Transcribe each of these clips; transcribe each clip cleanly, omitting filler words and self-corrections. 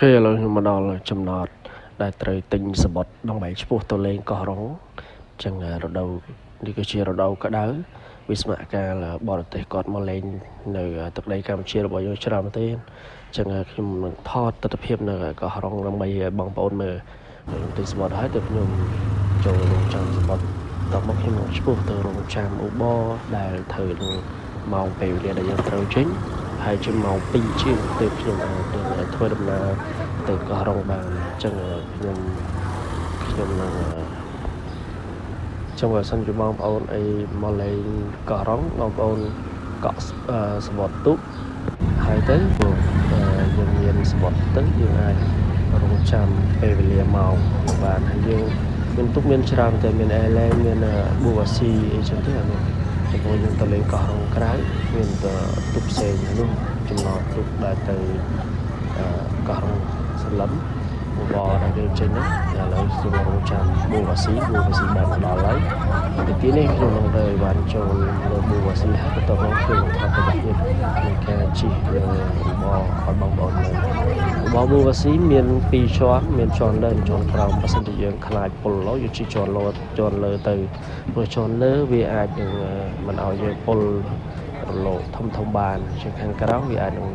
គេឥឡូវខ្ញុំមកដល់ចំណតដែលត្រូវទិញសបុតដើម្បីឈ្មោះទៅលេងកោះរ៉ុងចឹងរដូវនេះគឺជារដូវក្តៅវិស្មកាលបរទេសគាត់មកលេងនៅទឹកដីកម្ពុជារបស់យើងច្រើនទេចឹងខ្ញុំនឹងថតទស្សនវិជ្ជានៅកោះរ៉ុងដើម្បីឲ្យបងប្អូនមើលទិញសបុតហើយទើបខ្ញុំចូលរោងចាំសបុតតមកខ្ញុំនឹងឈ្មោះទៅរោងចាំឧបរដែលធ្វើនឹងម៉ោងពេលវេលាដែលយើងត្រូវចេញហើយជាម៉ោង2ជាងទើបខ្ញុំអាចធ្វើដំណើរទៅកោះរ៉ុងបានអញ្ចឹងខ្ញុំនឹងចង់ឲ្យសិនជាបងប្អូនអីមកលេងកោះរ៉ុងបងប្អូនកក់សមុទ្រទុកហើយទៅយើងមានសមុទ្រទៅយើងអាចរងចាំពេលវេលាម៉ោងបានហើយយើងមានទុកមានច្រើនតែមានអេឡែនមានប៊ូវ៉ាស៊ីអីចឹងទៅអានោះចំពោះយើងទៅលេងកោះរ៉ុងក្រៅមានទុកផ្សេងនោះចំណតទុកដែលទៅកោះរ៉ុងសន្លឹមបបដែលយើងចេញហ្នឹងឥឡូវខ្ញុំរងចាំប៊ូវ៉ាស៊ីបានដល់ហើយទីទីនេះខ្ញុំនឹងទៅបានចូលលើប៊ូវ៉ាស៊ីហើយបន្ទាប់មកខ្ញុំនឹងថតទៅទៀតនៃការជិះលើរបរឲ្យបងប្អូនមើលរបរប៊ូវ៉ាស៊ីមាន2ជាន់មានជាន់លើជាន់ក្រោមបើសិនជាយើងខ្លាចពុលលោយើងជិះជាន់លើទៅព្រោះជាន់លើវាអាចនឹងមិនឲ្យយើងពុលរលកធំបានជាងខាងក្រោមវាអាចនឹង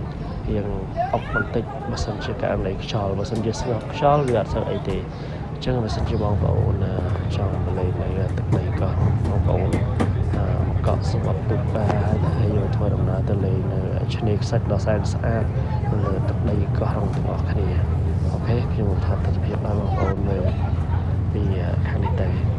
យើងអុកបន្តិចបើសិនជាករណីខ្យល់បើសិនជាស្ងប់ខ្យល់វាអត់សូវអីទេអញ្ចឹងបើសិនជាបងប្អូនចង់មកលេងនៅទឹកដីកោះបងប្អូនកក់សុវត្ថិទុកបានហើយយកធ្វើដំណើរទៅលេងនៅឆ្នេរខ្សាច់ដ៏សែនស្អាតនៅទឹកដីកោះរ៉ុងទាំងអស់គ្នាអូខេខ្ញុំថាទស្សនវិជ្ជាឲ្យបងប្អូនមើលពីខាងនេះទៅ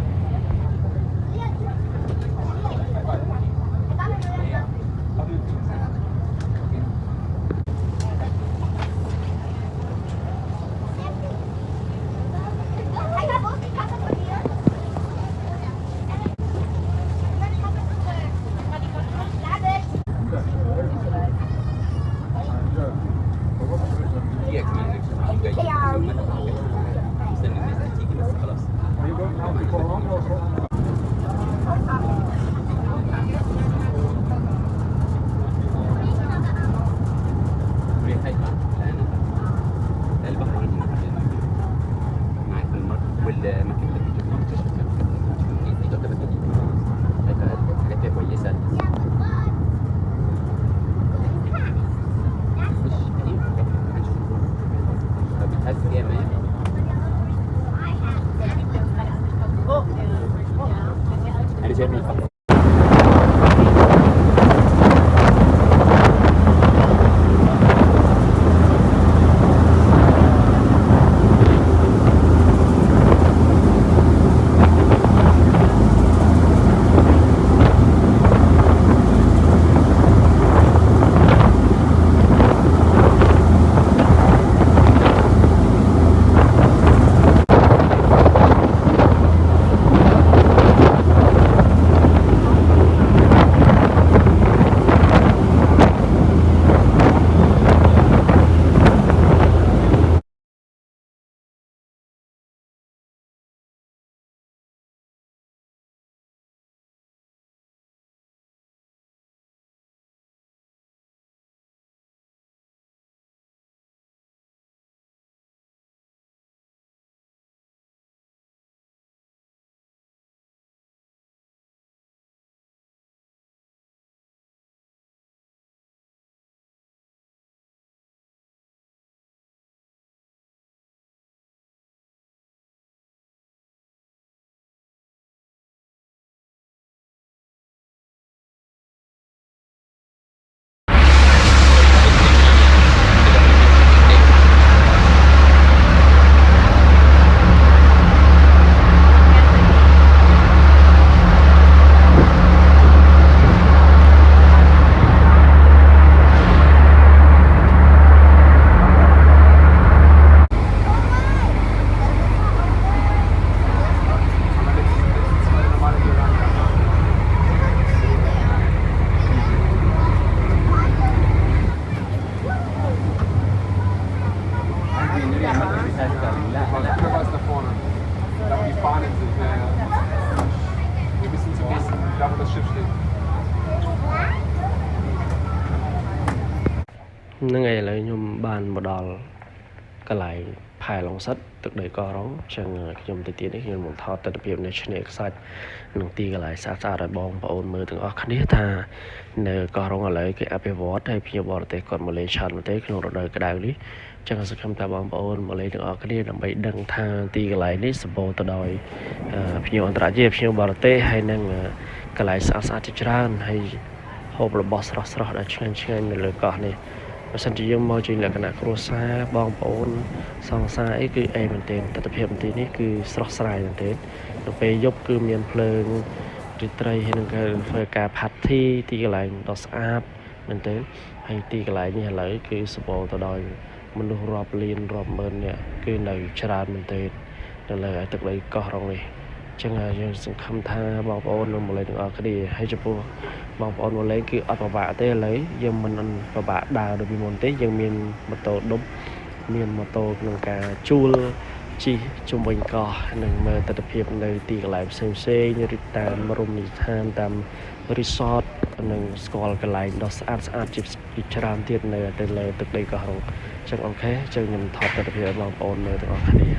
ហ្នឹងហើយឥឡូវខ្ញុំបានមកដល់ កន្លែងផែឡុងសិតទឹកដីកោះរ៉ុងចឹងខ្ញុំទៅទៀតនេះខ្ញុំនឹងថតទស្សនភាពនៅឆ្នេរខ្សាច់នឹងទីកន្លែងស្អាតៗឲ្យបងប្អូនមើលទាំងអស់គ្នាថានៅកោះរ៉ុងឥឡូវគេអភិវឌ្ឍហើយភ្ញៀវបរទេសគាត់មកលេងច្រើនមែនទេក្នុងរដូវក្តៅនេះចឹងសង្ឃឹមថាបងប្អូនមកលេងទាំងអស់គ្នាដើម្បីដឹងថាទីកន្លែងនេះសម្បូរទៅដោយភ្ញៀវអន្តរជាតិភ្ញៀវបរទេសហើយនឹងកន្លែងស្អាតៗជាច្រើនហើយហូបរបស់ស្រស់ៗដែលឆ្ងាញ់នៅលើកោះនេះបើសិនជាយើងមកជាលក្ខណៈគ្រួសារបងប្អូនសង្សារអីគឺអេមែនទែនទស្សនភាពទីនេះគឺស្រស់ស្រាយមែនទែននៅពេលយប់គឺមានភ្លើងរាត្រីហើយនឹងធ្វើការផាត់ធីទីកន្លែងដ៏ស្អាតមែនទែនហើយទីកន្លែងនេះឥឡូវគឺសម្បូរទៅដោយមនុស្សរាប់លានរាប់ម៉ឺននាក់គឺនៅច្រើនមែនទែននៅលើទឹកដីកោះរ៉ុងនេះចឹងយើងសង្ឃឹមថាបងប្អូននឹងមកលេងទាំងអស់គ្នាហើយចំពោះបងប្អូនមកលេងគឺអត់ពិបាកទេឥឡូវយើងមិនពិបាកដើរដូចពីមុនទេយើងមានម៉ូតូឌុបមានម៉ូតូក្នុងការជួលជិះជុំវិញកោះនិងមើលទស្សនភាពនៅទីកន្លែងផ្សេងឬតាមរមណីយដ្ឋានតាម resort និងស្គាល់កន្លែងដ៏ស្អាតជាច្រើនទៀតនៅទៅលើទឹកដីកោះរ៉ុងចឹងអូខេចឹងខ្ញុំថតទស្សនភាពឲ្យបងប្អូនមើលទាំងអស់គ្នា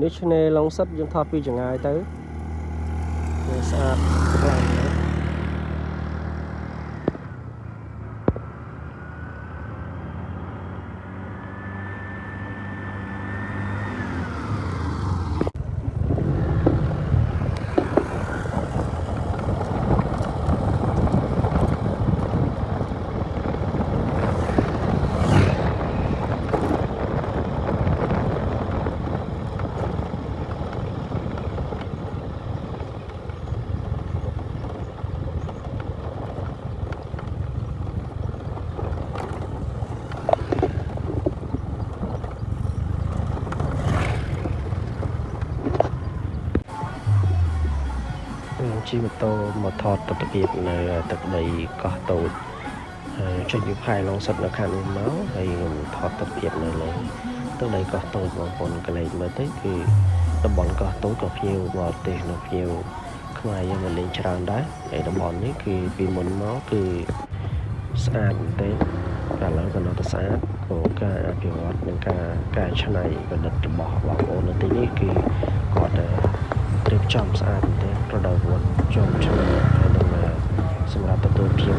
នេះឆ្នេរឡុងសិតយើងថតពីចម្ងាយទៅវាស្អាតខ្លាំងណាស់ ជិះម៉ូតូមកថតទស្សនភាពនៅទឹកដីកោះតូចហើយចុចពីផែឡុងសិតនៅខាងនេះមកហើយខ្ញុំថតទស្សនភាពនៅលើទឹកដីកោះតូចបងប្អូនកន្លែងមើលទៅគឺតំបន់កោះតូចក៏ភ្ញៀវបរទេសនៅភ្ញៀវខ្មែរយើងមកលេងច្រើនដែរហើយតំបន់នេះគឺពីមុនមកគឺស្អាតមែនទេឥឡូវក៏នៅតែស្អាតព្រោះការអភិវឌ្ឍនិងការកែច្នៃប្រឌិតរបស់បងប្អូននៅទីនេះគឺគាត់រៀបចំស្អាតមែនទេរដូវវត្តចូលឆ្នាំហើយនឹងសម្រាប់ទទួលភ្ញៀវ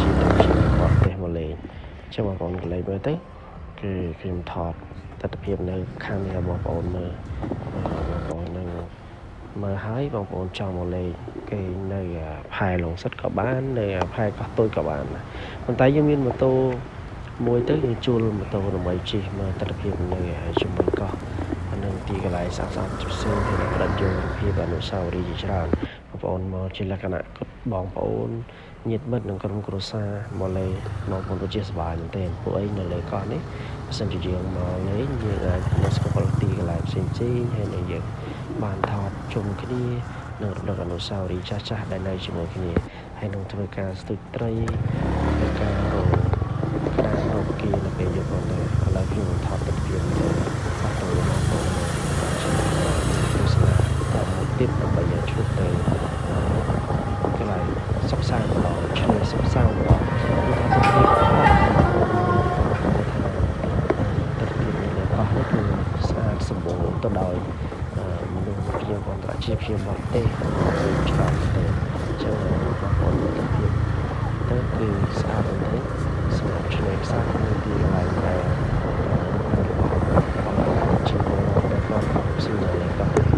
ជាតំជាបរទេសមកលេងចឹងបងប្អូនកន្លែងមើលទៅគឺខ្ញុំថតទស្សនភាពនៅខាងនេះបងប្អូនមើលបងប្អូននឹងមើលហើយបងប្អូនចង់មកលេងគេនៅផែឡុងសិតក៏បាននៅផែកោះតូចក៏បានដែរប៉ុន្តែយើងមានម៉ូតូមួយទៅយើងជួលម៉ូតូដើម្បីជិះមើលទស្សនភាពនៅជាមួយកោះនឹងទីកន្លែងសាស្ត្រផ្សេងៗដែលប្រឌិតយករូបភាពអនុស្សាវរីយ៍ជាច្រើនបងប្អូនមកជាលក្ខណៈបងប្អូនញាតិមិត្តនិងក្រុមគ្រួសារមកលេងបងប្អូនទៅជាសប្បាយមែនទែនពួកអីនៅលើកោះនេះបើសិនជាយើងមកលេងយើងអាចទៅស្គាល់ទីកន្លែងផ្សេងៗហើយនៅយើងបានថតជុំគ្នានិងរំលឹកអនុស្សាវរីយ៍ចាស់ៗដែលនៅជាមួយគ្នាហើយនឹងធ្វើការស្ទូចត្រីធ្វើការរកក្តាមរកគីនៅពេលយប់ផងដែរឥឡូវខ្ញុំថតទស្សនភាពទៅអត់ទៅមកបងទស្សនាតមកទៀតដើម្បីឲ្យជួបទៅកន្លែងសុខសាន្តម្ដងឆ្លើយសុខសាន្តម្ដងគឺថាទស្សនភាពនៅកោះនេះគឺស្អាតសម្បូរទៅដោយមនុស្សភ្ញៀវអន្តរជាតិភ្ញៀវបរទេសច្រើនទៅចឹងបងប្អូនទស្សនភាពទៅគឺស្អាតមែនទេសម្រាប់ឆ្នេរខ្សាច់នៅទីកន្លែងដែលជាដែលគាត់ផ្សេងនៅកោះ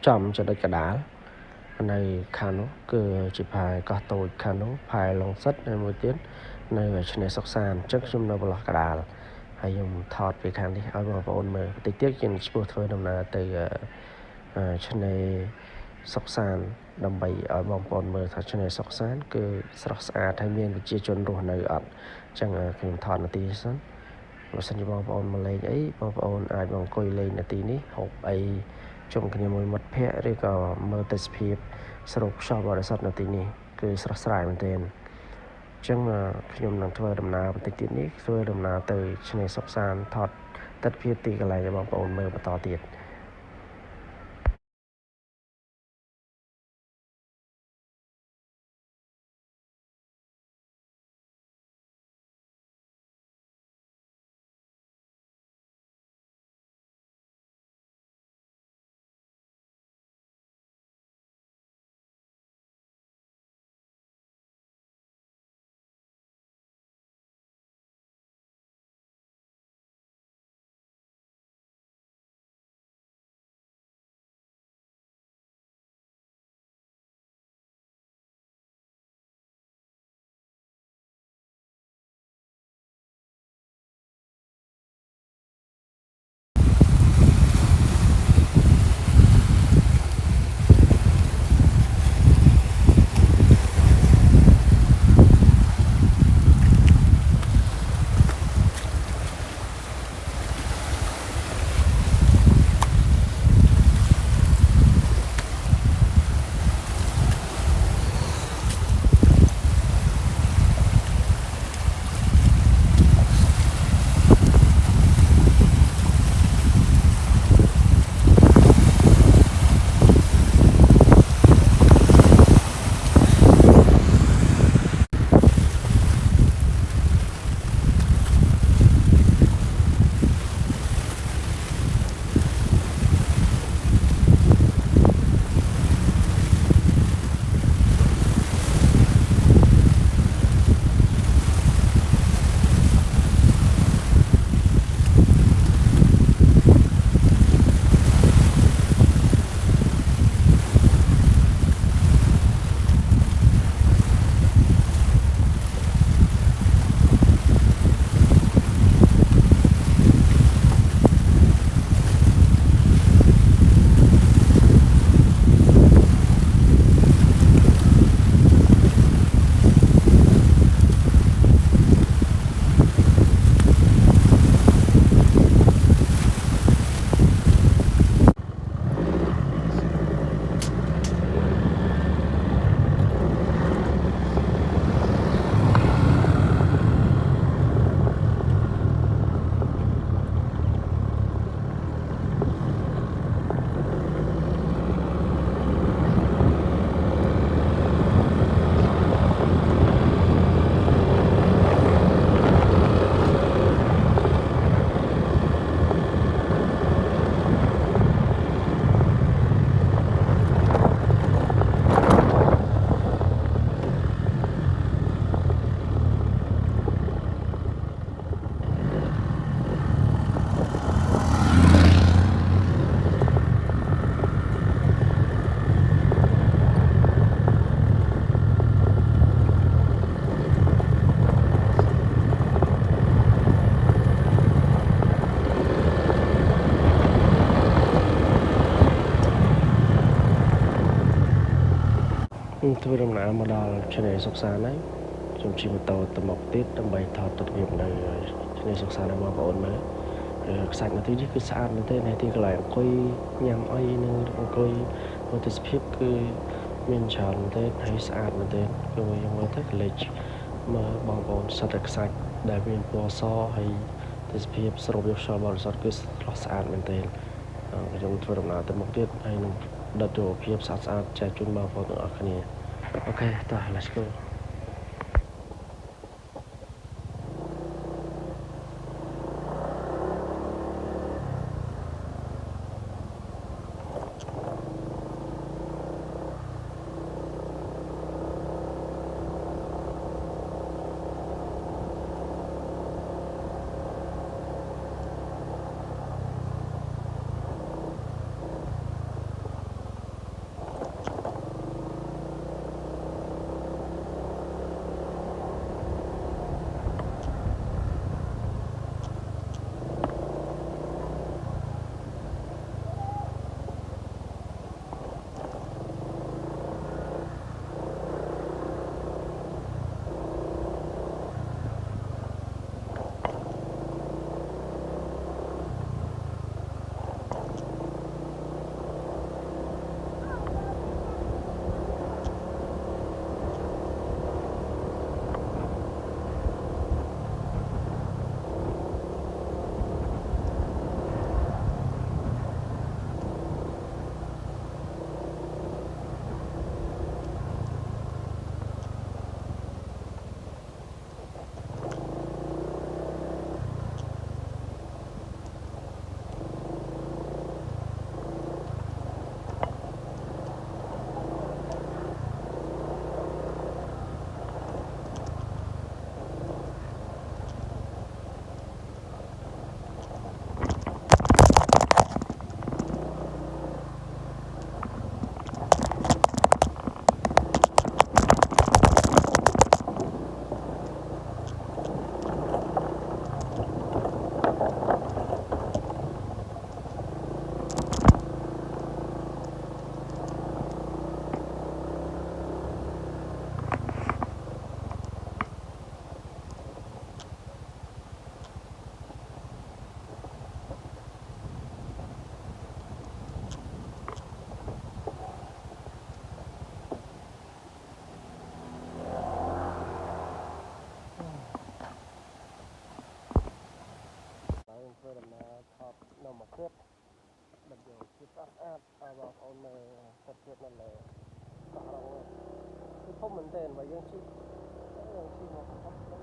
ចំចំណុចកដាលនៅខាងនោះគឺជាផែកោះតូចខាងនោះផែឡុងសិតហើយមួយទៀតនៅឆ្នេរសុកសានអញ្ចឹងខ្ញុំនៅប្រឡោះកដាលហើយខ្ញុំថតពីខាងនេះឲ្យបងប្អូនមើលបន្តិចទៀតយើងឆ្ពោះធ្វើដំណើរទៅឆ្នេរសុកសានដើម្បីឲ្យបងប្អូនមើលថាឆ្នេរសុកសានគឺស្រស់ស្អាតហើយមានប្រជាជនរស់នៅអត់អញ្ចឹងខ្ញុំថតនាទីសិនបើសិនជាបងប្អូនមកលេងអីបងប្អូនអាចមកអង្គុយលេងនាទីនេះហូបអីជុំគ្នាមួយមិត្តភ័ក្តិឬក៏មើលទេសភាពស្រូបខ្យល់បរិសុទ្ធនៅទីនេះគឺស្រស់ស្រាយមែនទែនអញ្ចឹងខ្ញុំនឹងធ្វើដំណើរបន្តិចទៀតនេះធ្វើដំណើរទៅឆ្នេរសុកសានថតទស្សនវិជ្ជាទីកន្លែងឲ្យបងប្អូនមើលបន្តទៀតធ្វើដំណើរមកដល់ឆ្នេរសុកសានហើយខ្ញុំជិះម៉ូតូទៅមកទៀតដើម្បីថតទស្សនវិជ្ជានៅឆ្នេរសុកសានឲ្យបងប្អូនមើលខ្សាច់នៅទីនេះគឺស្អាតមែនទេនៅទីកន្លែងអង្គុយញ៉ាំអីនិងអង្គុយមើលទេសភាពគឺមានច្រើនមែនទេហើយស្អាតមែនទេគឺខ្ញុំមើលទៅកលេចមើលបងប្អូនសិតតែខ្សាច់ដែលមានពណ៌សហើយទេសភាពស្រូបយកខ្យល់បរិសុទ្ធគឺស្រស់ស្អាតមែនទេខ្ញុំធ្វើដំណើរទៅមុខទៀតហើយនឹងដិតយកភាពស្អាតចែកជូនបងប្អូនទាំងអស់គ្នាអូខេតោះ let's go មកទៀតដឹកយកជាស្អាតឲ្យបងប្អូនមើលទិដ្ឋភាពនៅលើកោះរ៉ុងគឺធំមែនទែនបើយើងជិះមកអត់ទៅ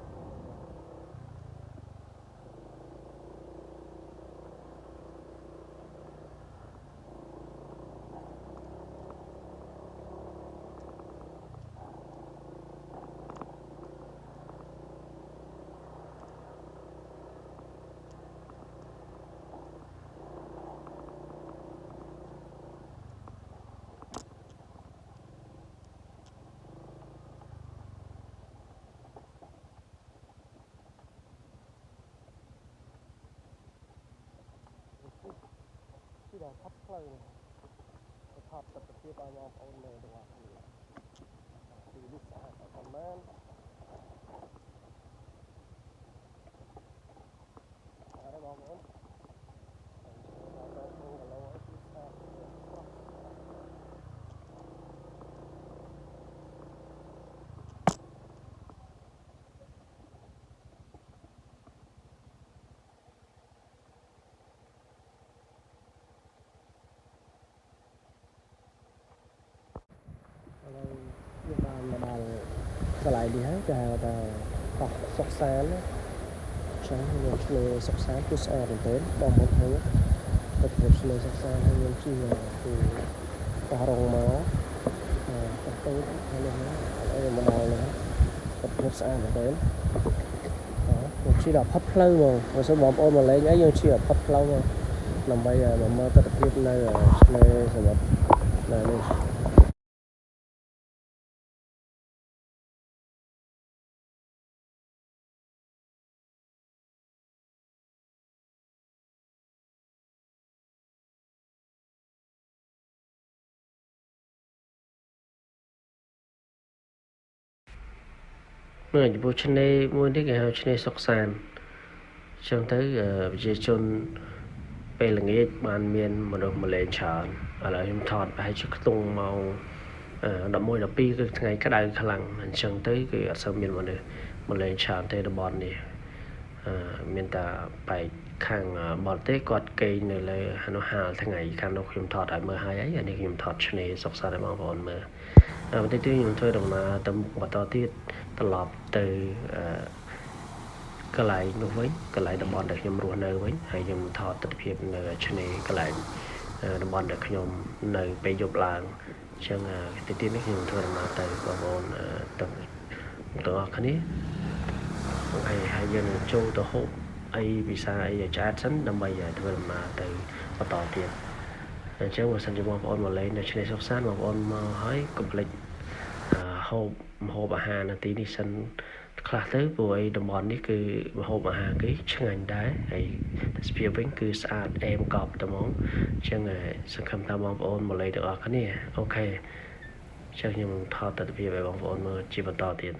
ที่เราพัดเพลิงไปทอดกับที่บ้านเราเอาเลยดีกว่าดีวิสาหกิจประมาณอะไรบ้างผมเราจะทำกับเราที่สาเราอยู่บ้านมาบ้านสลายดีฮะจะตัดสกสารsáng hay nhiều chơi sọc sáng cứ sợ đến tới bằng một thứ tập hợp chơi sọc sáng hay nhiều chi là từ cà rồng máu tập tới hay là đây mà đào nữa tập hợp sáng đến tới một chi là hấp lâu mà số bom ôm mà lấy nhái nhiều chi là hấp lâu mà nằm bây giờ mà tập hợp này là sản phẩm này đi người bố chân đây muốn đi cái chân đây sọc sàn trong tới về chôn về là nghe bàn miền mà được mà lên chọn ở lại em thọt hay chiếc tung màu đậm môi đậm pi cái ngày cái đại khả năng mình trong tới cái ở sau miền mà lên chọn tới đầm bòn này miền ta phải khang bọt tết quạt cây này là nó hà tháng ngày khang nó khiêm thọt ở mưa hai ấy anh em khiêm thọt chân này sọc sàn để mong bòn mưaวันที่ที่ยังช่วยดำนาตำบัดต่อที่ตลอดtừ cái lại nó với cái lại đồng bọn được nhom ruộng nơi với hay nhom thọ tập hiệp nơi trên này cái lại đồng bọn được nhom nơi bay dục làng chẳng cái tiên nó nhom thôi mà từ vào bọn tập tụi cái này hay dân châu tụi hộ ai vì sao ai trả sẵn năm bây giờ thôi mà từ bắtต่อtiền chứ mà sân cho bọn mà lấy nơi trên này sắp sát mà bọn hỏi cục lịch hộpอาหารนะทีนี้ฉันคลาสเตอร์ป่วยดมอนนี่คือหอบอาหารcáiช่างได้ไอ้สเปียร์เป็นคือสะอาดเอ็มกรอบตะมองช่างสังคมตามองโอนมาเลยเดี๋ยวกันนี่โอเคช่างยังทอดตัดเปียร์ไปมองโอนมาจีบต่อtiền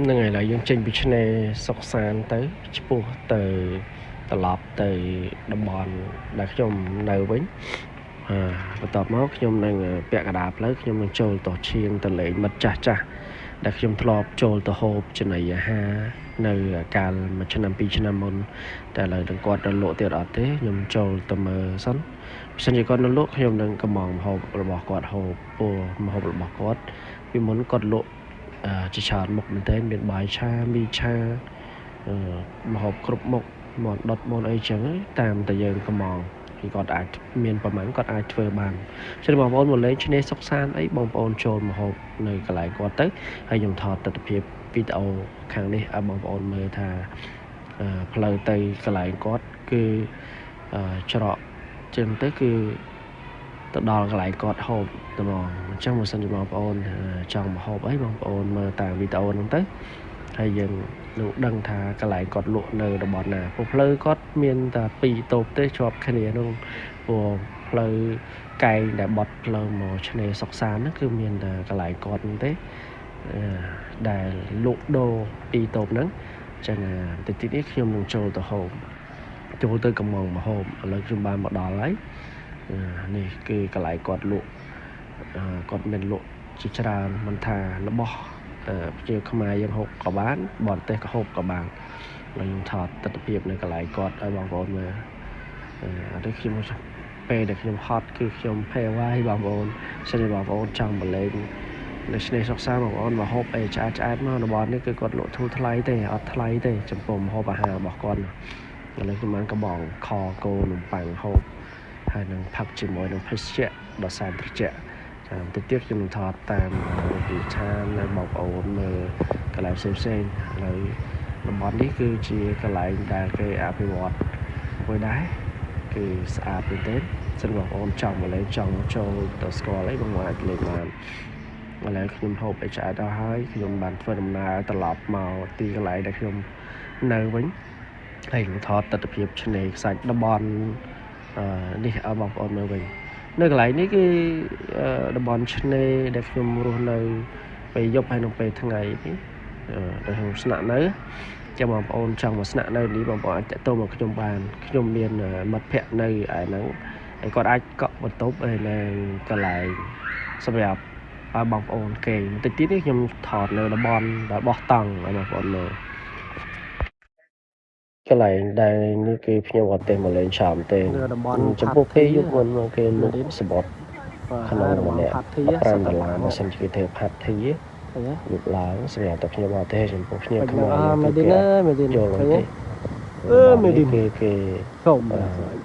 ngày là dân trình bị này sọc sàn tới chụp từ lọp từ đồng bọn đã trong nơi với và tập máu trong đang bẹ cả đạp lấy trong đang trôi tổ chiên từ lệ mật chả chả đã trong lọp trôi từ hộp trên này ha nơi cà mà trên năm pi trên năm mônแต่là đừng quạt đừng lộ tiền ở thế nhom trôi từ mờ sắn sân chỉ con nó lúc nhom đang cầm mỏng hộp rồi bỏ quạt hộp mà hộp bỏ quạt vì muốn quạt lộ chỉ chọn một mình tên miền bài cha mi cha mà hộp cướp một đọt môn ấy chẳng tam tại giờ cầm mòn thì còn ai miềnประมาณcòn ai chơi bàn cho nên bọn một lấy trên đây sóc san ấy bọn ôn trồn mà hộp nơi cái lại qua tới hay dùng thọt tập hiệp video khang đi bọn ôn mời thà play tay cái lại có cứ cho họ trên tới cứ tự đo cái lại có hộp từ mòn trong một sân bọn ôn trong một hộp ấy bọn ôn mời tàng video nó tới hay dừng lúc đăng thà cái lại cọt lụa nơi đồng bọn nào phục lơ cọt miền ta pì tộp tới chọp cái này luôn của lơ cày để bọt lơ màu trên này sọc sán nó cứ miền ta cái lại cọt thế để lụa đồ pì tộp nắng ចឹងតិចតិចនេះខ្ញុំនឹងចូលទៅហូបចូលទៅកំងមកហូបឥឡូវខ្ញុំបានមកដល់ហើយនេះគឺកន្លែងគាត់លក់គាត់មានលក់ជាច្រើនមិនថារបស់ជាខ្មែរយើងហូបក៏បានបរទេសក៏ហូបក៏បានហើយខ្ញុំថតទស្សនភាពនៅកន្លែងគាត់ឲ្យបងប្អូនមើលនេះខ្ញុំពេលដែលខ្ញុំហត់គឺខ្ញុំភ័យវាយបងប្អូនសិនជាបងប្អូនចង់បលេងនៅឆ្នេរសុកសាបងប្អូនមកហូបអីឆ្អែតមករបស់នេះគឺគាត់លក់ធូរថ្លៃទេអត់ថ្លៃទេចំពោះម្ហូបអាហាររបស់គាត់ឥឡូវខ្ញុំបានកំបងខគោនំប៉័ងហូបហើយនឹងផឹកជាមួយនឹងភេសជ្ជៈដ៏សែនត្រជាក់បន្តិចទៀតខ្ញុំនឹងថតតាមវិធីថានៅបងប្អូនមើលកន្លែងផ្សេងៗហើយតំបន់នេះគឺជាកន្លែងដែលគេអភិវឌ្ឍមួយដែរគឺស្អាតមែនទែនសិនបងប្អូនចង់មកលេងចង់ចូលទៅស្គាល់អីបងប្អូនអាចលេងបានឥឡូវខ្ញុំហូបអីឆ្អែតដល់ហើយខ្ញុំបានធ្វើដំណើរត្រឡប់មកទីកន្លែងដែលខ្ញុំនៅវិញហើយខ្ញុំថតទស្សនភាពឆ្នេរខ្សាច់តំបន់នេះឲ្យបងប្អូនមើលវិញនៅកន្លែងនេះគឺតំបន់ឆ្នេរដែលខ្ញុំរស់នៅពេលយប់ហើយនឹងពេលថ្ងៃនេះដែលខ្ញុំស្នាក់នៅចាំបងប្អូនចង់មកស្នាក់នៅនេះបងប្អូនអាចតាក់ទងមកខ្ញុំបានខ្ញុំមានមិត្តភ័ក្តិនៅឯហ្នឹងហើយគាត់អាចកក់បន្ទប់នៅកន្លែងសម្រាប់ឲ្យបងប្អូនគេបន្តិចទៀតនេះខ្ញុំថតនៅតំបន់ដែលបោះតង់ឲ្យបងប្អូនមើលកន្លែងដែលនេះគឺខ្ញុំអត់ទេមកលេងច្រើនទេចំពោះគេយកមុនគេលក់សបត់ក្នុងម្នាក់$5បើសិនជាគេធ្វើផាត់ធីយកឡើងសម្រាប់តែខ្ញុំអត់ទេចំពោះខ្ញុំខ្មែរមេឌីណាយកឡើងទេមេឌីគេសូម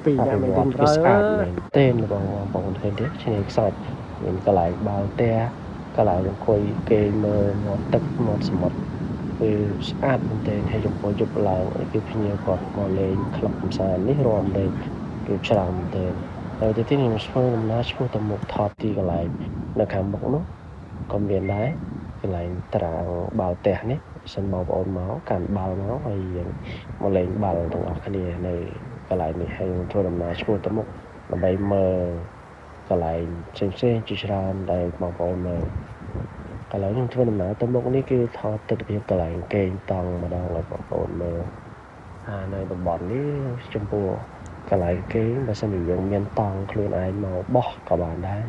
ពីយ៉ាងមេឌីនប្រើស្អាតមែនទេបងប្អូនឃើញទេឆ្នេរខ្សាច់មានកន្លែងបាល់ទះកន្លែងអង្គុយគេមើលមាត់ទឹកមាត់សមុទ្រគឺស្អាតមែនទែនហើយចំពោះយប់ឡើងគឺភ្ញៀវគាត់មកលេងក្លឹបកម្សាន្តនេះរួមលេងគឺច្រើនមែនទែនហើយទៅទីខ្ញុំធ្វើដំណើរឆ្ពោះទៅមុខថតទីកន្លែងនៅខាងមុខនោះក៏មានដែរកន្លែងតារាងបាល់ទះនេះសិនបងប្អូនមកកាន់បាល់មកហើយយើងមកលេងបាល់ទាំងអស់គ្នានៅកន្លែងនេះហើយធ្វើដំណើរឆ្ពោះទៅមុខដើម្បីមើលកន្លែងផ្សេងៗជាច្រើនដែលបងប្អូនមើលឥឡូវខ្ញុំធ្វើដំណើរទៅមុខនេះគឺថតទស្សនភាពកន្លែងគេងតង់ម្ដងឲ្យបងប្អូនមើលនៅតំបន់នេះចំពោះកន្លែងគេងបើសិនជាយើងមានតង់ខ្លួនឯងមកបោះក៏បានដែរ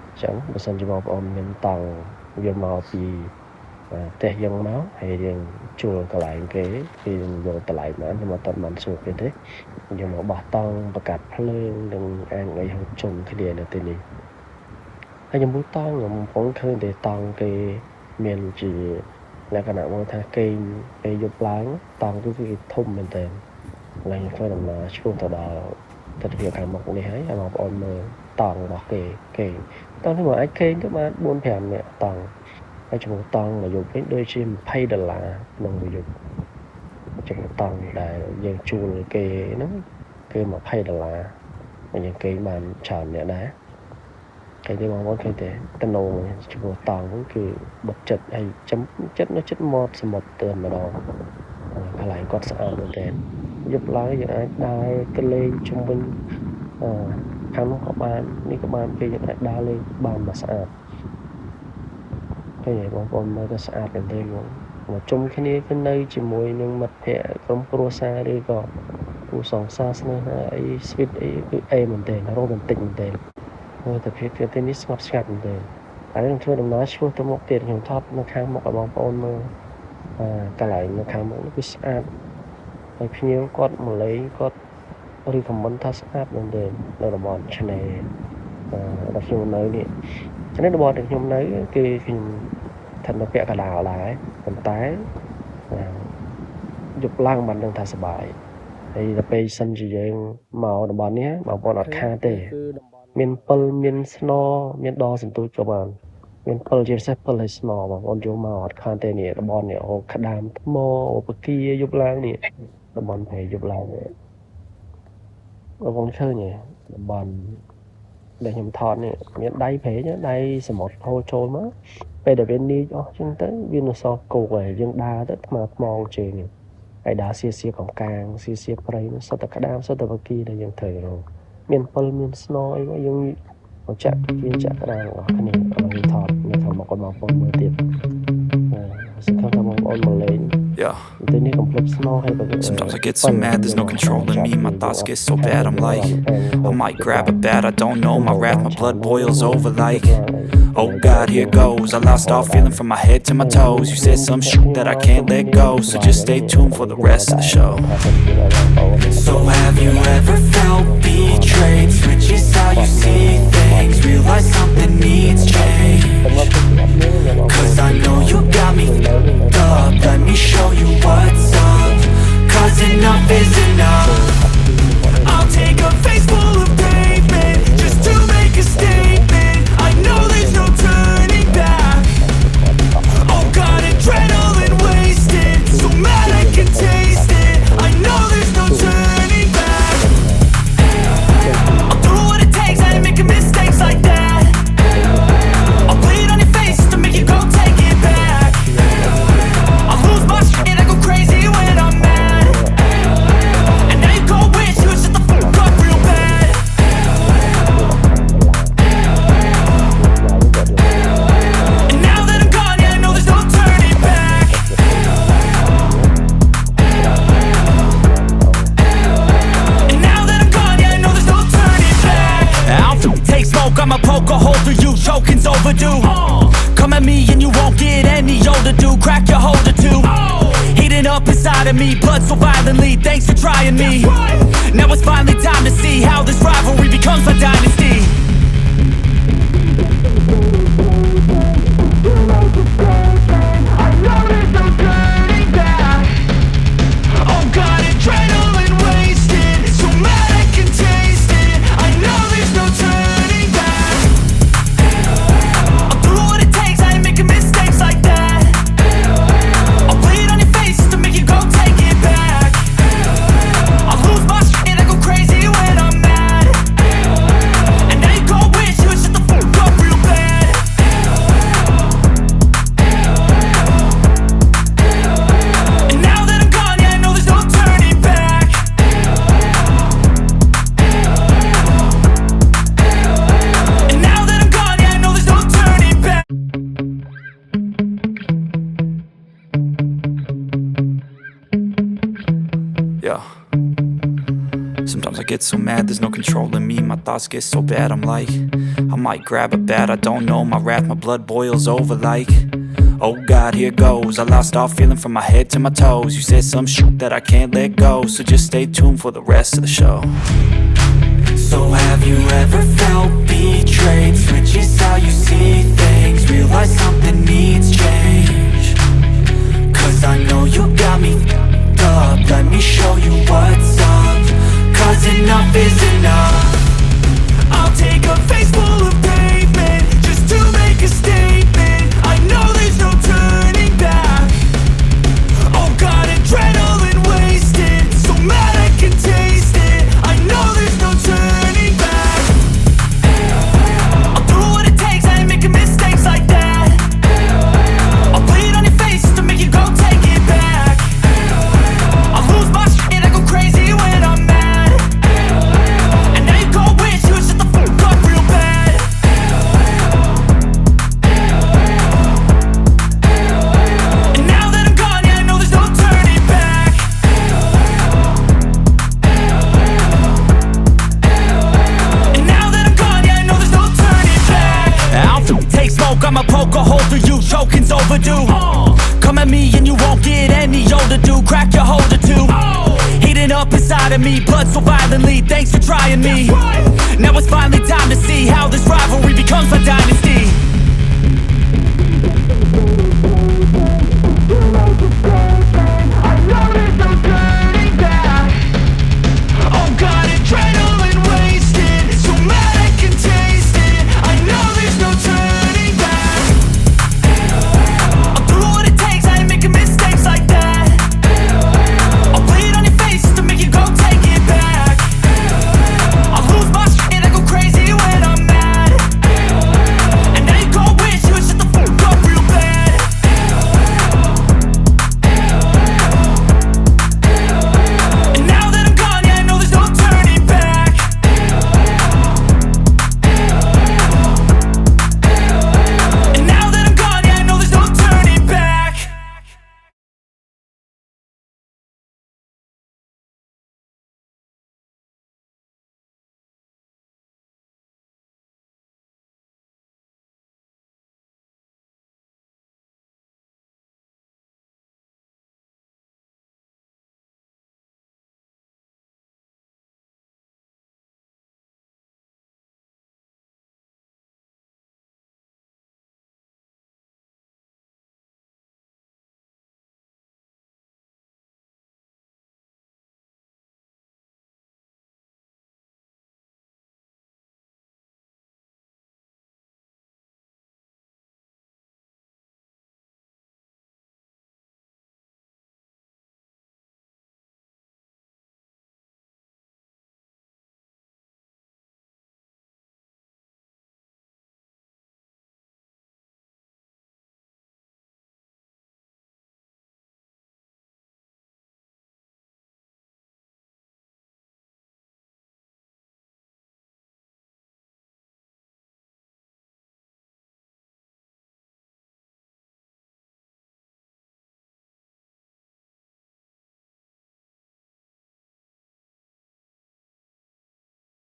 អញ្ចឹងបើសិនជាបងប្អូនមានតង់យកមកពីផ្ទះយើងមកហើយយើងជួលកន្លែងគេគឺយកកន្លែងបានខ្ញុំអត់បានសួរគេទេយកមកបោះតង់បង្កាត់ភ្លើងនិងអាងអីហូបជុំគ្នានៅទីនេះហើយខ្ញុំមើលតង់ខ្ញុំកំពុងឃើញតែតង់គេមានជាលក្ខណៈមកថាគេពេលយប់ឡើងតង់គឺធំមែនតើឡើងធ្វើដំណើរឆ្ពោះទៅដល់ទិដ្ឋភាពខាងមុខនេះហើយបងប្អូនមើលតង់របស់គេតង់នេះមកអាចគេងទៅបាន4-5នាក់តង់ហើយចំពោះតង់មួយយប់វិញដូចជា$20ក្នុងមួយយប់ចំពោះតង់ដែលយើងជួលគេហ្នឹងគឺ$20ហើយយើងគេងបានច្រើនអ្នកដែរគេទេបងប្អូនឃើញទេតំណងចំពោះតង់ហ្នឹងគឺបុកចិត្តហើយចិត្តនៅចិត្តមាត់សមុទ្រទៅម្ដងកន្លែងគាត់ស្អាតមែនទែនយប់ឡើងយើងអាចដើរទៅលេងជុំវិញខាងនោះក៏បាននេះក៏បានពេលយើងអាចដើរលេងបានមកស្អាតឃើញទេបងប្អូនមើលទៅស្អាតមែនទែនមកជុំគ្នាគឺនៅជាមួយនឹងមិត្តភ័ក្តិក្រុមគ្រួសារឬក៏គូសង្សារស្នេហាអីស្វីតអីគឺអេមែនទែនរ៉ូមែនទិកមែនទែនមើលទៅភាពទីនេះស្ងប់ស្ងាត់មែនទែនហើយខ្ញុំធ្វើដំណើរឆ្ពោះទៅមុខទៀតខ្ញុំថតនៅខាងមុខឲ្យបងប្អូនមើលកន្លែងនៅខាងមុខនេះគឺស្អាតហើយភ្ញៀវគាត់មកលេងគាត់រីកខមមិនថាស្អាតមែនទែននៅតំបន់ឆ្នេរដែលខ្ញុំនៅនេះឆ្នេរតំបន់ដែលខ្ញុំនៅគឺខ្ញុំស្ថិតនៅពាក់កណ្ដាលដែរប៉ុន្តែយប់ឡើងបានដឹងថាសប្បាយហើយដល់ពេលសិនជាយើងមកតំបន់នេះបងប្អូនអត់ខាតទេមានពិលមានស្នោមានដសន្ទូចក៏បានមានពិលជាពិសេសពិលឲ្យស្នោបងប្អូនយកមកអត់ខាតទេនេះតំបន់នេះអូក្តាមថ្មអូបកាយប់ឡើងនេះតំបន់ព្រៃយប់ឡើងបងប្អូនឃើញទេតំបន់ដែលខ្ញុំថតនេះមានដៃព្រៃដៃសមុទ្រហូរចូលមកពេលដែលវានីកអស់ចឹងទៅវានៅសល់គោកហើយយើងដើរទៅថ្មជើងនេះហើយដើរសៀកកំកាងសៀកព្រៃនោះសុទ្ធតែក្តាមសុទ្ធតែបកាយដែលយើងត្រូវរកមានពិលមានស្នោអីមកយើងមកចាក់វាចាក់ក្តាមអស់គ្នាឲ្យថតនៅខាងមុខបងប្អូនមើលទៀត Yeah. Sometimes I get so mad, there's no controlling me. My thoughts get so bad, I'm like, I might grab a bat, I don't know. My wrath, my blood boils over like, oh God, here goes. I lost all feeling from my head to my toes. You said some shit that I can't let go, so just stay tuned for the rest of the show. So have you ever felt betrayed? Switches how you see things, realize something needs change. Cause I know you got me f***ed up. Let me show you what's up, cause enough is enough. I'll take a face full of pavement just to make a statement. I know there's no turning back. Oh God, adrenaline wasted, so mad I can taste it. I know there's no turning back. I'll do what it takes, I ain't making mistakes like that. I'll play it on your face to make you go take it back. I'll lose my shit, I go crazy when I'm mad. And now you go wish you would shut the fuck up real bad. And now that I'm gone, yeah, I know there's no turning back. And now that I'm gone, yeah, I know there's no turning back. I don't take smoke, I'ma poke a hole through you, choking's overdue. Come at me and you won't get any older, dude. Crack your holder too. Heating up inside of me, blood so violently, thanks for trying me. Now it's finally time to see how this rivalry becomes a dynasty. I know there's no turning back. Oh God, adrenaline wasted, so mad I can taste it. I know there's no turning back. I'll do what it takes, I ain't making mistakes like that. I'll play it on your face to make you go take it back. I'll lose my shit, I go crazy when I'm mad. And now you go wish you would shut the fuck up real bad. And now that I'm gone, yeah, I know there's no turning back. And now that I'm gone, yeah, I know there's no turning back. Yeah. Sometimes I get so mad, there's no controlling me. My thoughts get so bad, I'm like, I might grab a bat, I don't know. My wrath, my blood boils over like, oh God, here goes. I lost all feeling from my head to my toes. You said some shit that I can't let go, so just stay tuned for the rest of the show. So have you ever felt betrayed? Switches how you see things, realize something needs change. Cause I know you got me f***ed up. Let me show you what's up, cause enough is enough. I'll take a face full of pavement just to make a statement. I know there's no turning back. Oh God, adrenaline wasted, so mad I can taste it. I know there's no turning back. I'll do what it takes, I ain't making mistakes like that. I'll play it on your face to make you go take it back. I'll lose my shit, I go crazy when I'm mad. And now you go wish you would shut the fuck up real bad. And now that I'm gone, yeah, I know there's no turning back. And now that I'm gone, yeah, I know there's no turning back. I don't take smoke, I'ma poke a hole through you, choking's overdue. Come at me and you won't get any older, dude. Crack your holder too. Heating up inside of me, blood so violently, thanks for trying me. Now it's finally